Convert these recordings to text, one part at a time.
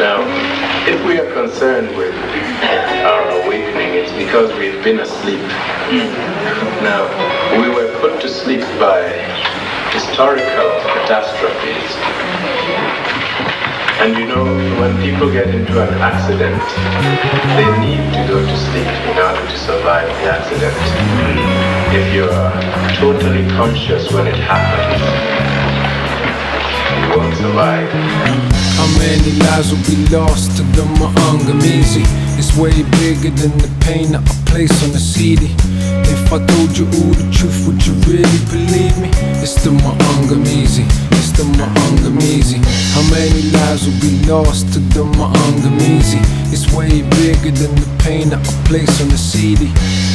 Now, if we are concerned with our awakening, it's because we've been asleep. Now, we were put to sleep by historical catastrophes. And you know, when people get into an accident, they need to go to sleep in order to survive the accident. If you're totally conscious when it happens, you won't survive. How many lives will be lost to the Maangamizi? It's way bigger than the pain that I place on the CD. If I told you all the truth, would you really believe me? It's the Maangamizi, it's the Maangamizi. How many lives will be lost to the Maangamizi? It's way bigger than the pain that I place on the CD.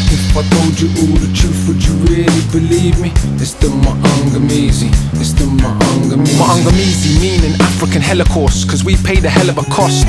If I told you all the truth, would you really believe me? It's the Maangamizi, it's the Maangamizi. Maangamizi meaning African Holocaust, cause we paid a hell of a cost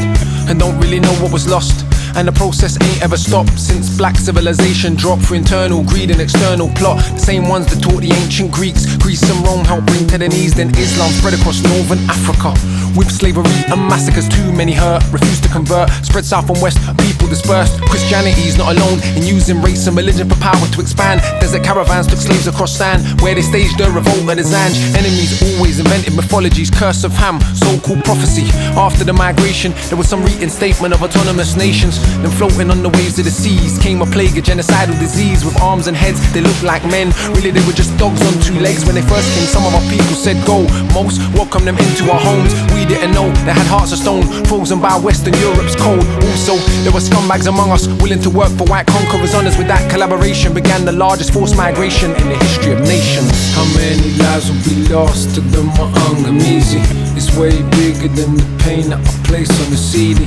and don't really know what was lost. And the process ain't ever stopped since black civilization dropped through internal greed and external plot. The same ones that taught the ancient Greeks Greece and Rome helped bring to their knees, then Islam spread across northern Africa. With slavery and massacres, too many hurt, refused to convert, spread south and west, people dispersed. Christianity's not alone in using race and religion for power to expand. Desert caravans took slaves across sand, where they staged the revolt of the Zanj. Enemies always invented mythologies, curse of Ham, so-called prophecy. After the migration, there was some reinstatement of autonomous nations. Then floating on the waves of the seas came a plague, a genocidal disease. With arms and heads, they looked like men. Really, they were just dogs on two legs. When they first came, some of our people said go. Most welcomed them into our homes. We didn't know they had hearts of stone, frozen by Western Europe's cold. Also, there were scumbags among us, willing to work for white conquerors' honors. With that collaboration began the largest forced migration in the history of nations. How many lives will be lost to the Maangamizi? It's way bigger than the pain that I place on the CD.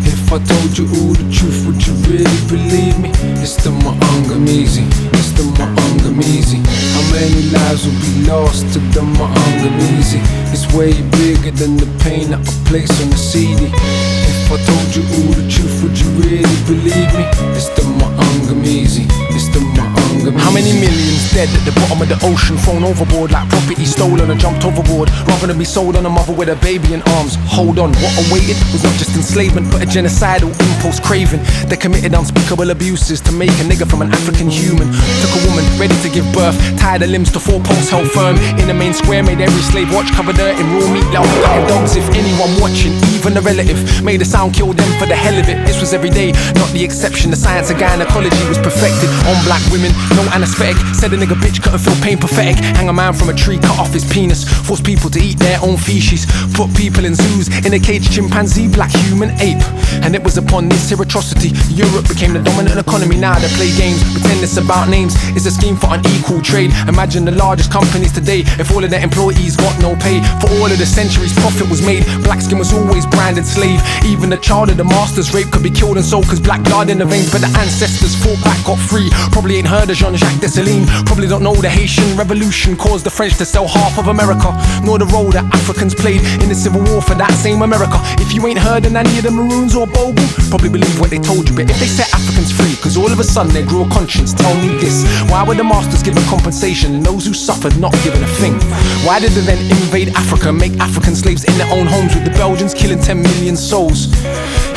If I told you all the truth, would you really believe me? It's the Maangamizi, it's the Maangamizi. How many lives will be lost to the Maangamizi? It's way bigger than the pain that I place on the CD. If I told you all the truth, would you really believe me? It's the Maangamizi, it's the Maangamizi. How many millions dead at the bottom of the ocean, thrown overboard like property stolen and jumped overboard, rather than be sold on a mother with a baby in arms? Hold on, what awaited was not just enslavement, but a genocidal impulse craving. They committed unspeakable abuses to make a nigger from an African human. Took a woman ready to give birth, tied her limbs to four posts held firm in the main square, made every slave watch, covered her in raw meat, like cutting dogs. If anyone watching, even a relative, made a sound, killed them for the hell of it. This was every day, not the exception. The science of gynecology was perfected on black women, no anesthetic. Said a nigga bitch couldn't feel pain, pathetic. Hang a man from a tree, cut off his penis, force people to eat their own feces, put people in zoos, in a cage, chimpanzee, black, human, ape. And it was upon this here atrocity Europe became the dominant economy. Now they play games, pretend it's about names. It's a scheme for unequal trade. Imagine the largest companies today, if all of their employees got no pay. For all of the centuries profit was made, black skin was always branded slave. Even the child of the master's rape could be killed and sold, cause black blood in the veins. But the ancestors fought back, got free. Probably ain't heard of Jean-Jacques Dessalines. Probably don't know the Haitian Revolution caused the French to sell half of America, nor the role that Africans played in the Civil War for that same America. If you ain't heard of any of the Maroons or Bogle, probably believe what they told you. But if they set Africans free, cause all of a sudden they grew a conscience, tell me this: why were the masters given compensation and those who suffered not given a thing? Why did they then invade Africa, make African slaves in their own homes, with the Belgians killing 10 million souls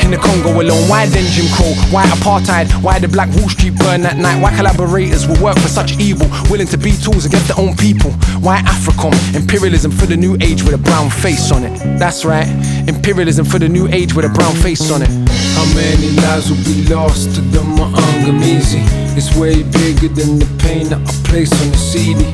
in the Congo alone? Why then Jim Crow? Why apartheid? Why did Black Wall Street burn that night? Why collaborators will work for such evil, willing to be tools against their own people? Why AFRICOM? Imperialism for the new age with a brown face on it. That's right, imperialism for the new age with a brown face on it. How many lives will be lost to the Maangamizi? It's way bigger than the pain that I place on the CD.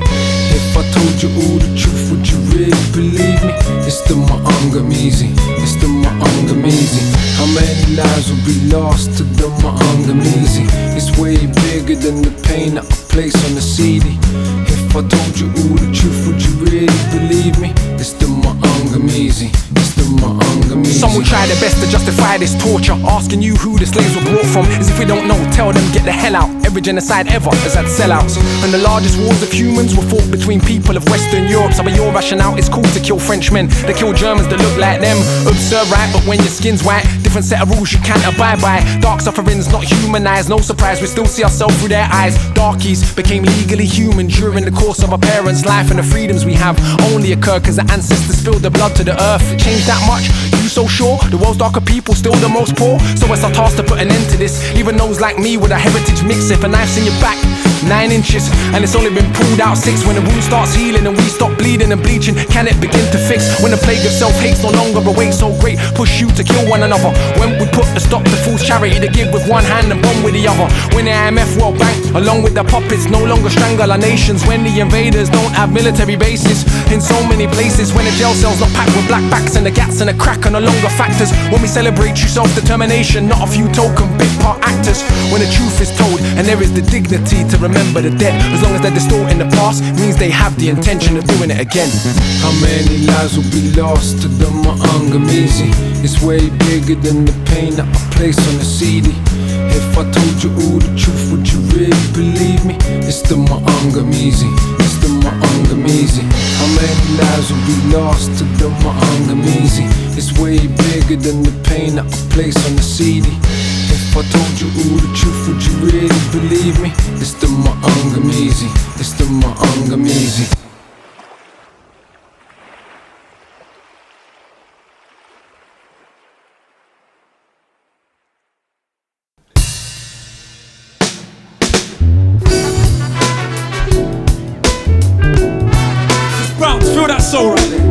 If I told you all the truth, would you really believe me? It's the Maangamizi, it's the Maangamizi. How many lives will be lost to the Maangamizi? It's way bigger than the pain that I place on the CD. If I told you all the truth, would you really believe me? It's the Maangamizi, it's the Maangamizi. Some will try their best to justify this torture, asking you who the slaves were brought from. As if we don't know, tell them get the hell out. Every genocide ever has had sellouts, and the largest wars of humans were fought between people of Western Europe. Some of your rationale is cool to kill Frenchmen, they kill Germans that look like them. Absurd, right? But when your skin's white, different set of rules you can't abide by. Dark suffering's not humanized, no surprise, we still see ourselves through their eyes. Darkies became legally human during the course of our parents' life, and the freedoms we have only occur cause the ancestors spilled their blood to the earth. Changed that much? so sure? The world's darker people still the most poor. So it's our task to put an end to this. Even those like me with a heritage mix. If a knife's in your back, 9 inches, and it's only been pulled out 6. When the wound starts healing and we stop bleeding and bleaching, can it begin to fix? When the plague of self-hate's no longer a weight so great, push you to kill one another. When we put a stop to false charity to give with one hand and bomb with the other. When the IMF World Bank, along with the puppets, no longer strangle our nations. When the invaders don't have military bases in so many places. When the jail cells not packed with black backs and the gats and the crack are no longer factors. When we celebrate true self-determination, not a few token big part actors. When the truth is told and there is the dignity to remember the dead. As long as they're distorting the past, means they have the intention of doing it again. How many lives will be lost to the Maangamizi? It's way bigger than the pain that I place on the CD. If I told you all the truth, would you really believe me? It's the Maangamizi, it's the Maangamizi. How many lives will be lost to the Maangamizi? It's way bigger than the pain that I place on the CD. If I told you all the truth, would you really believe me? It's the Maangamizi, it's the Maangamizi. Feel that soul right there.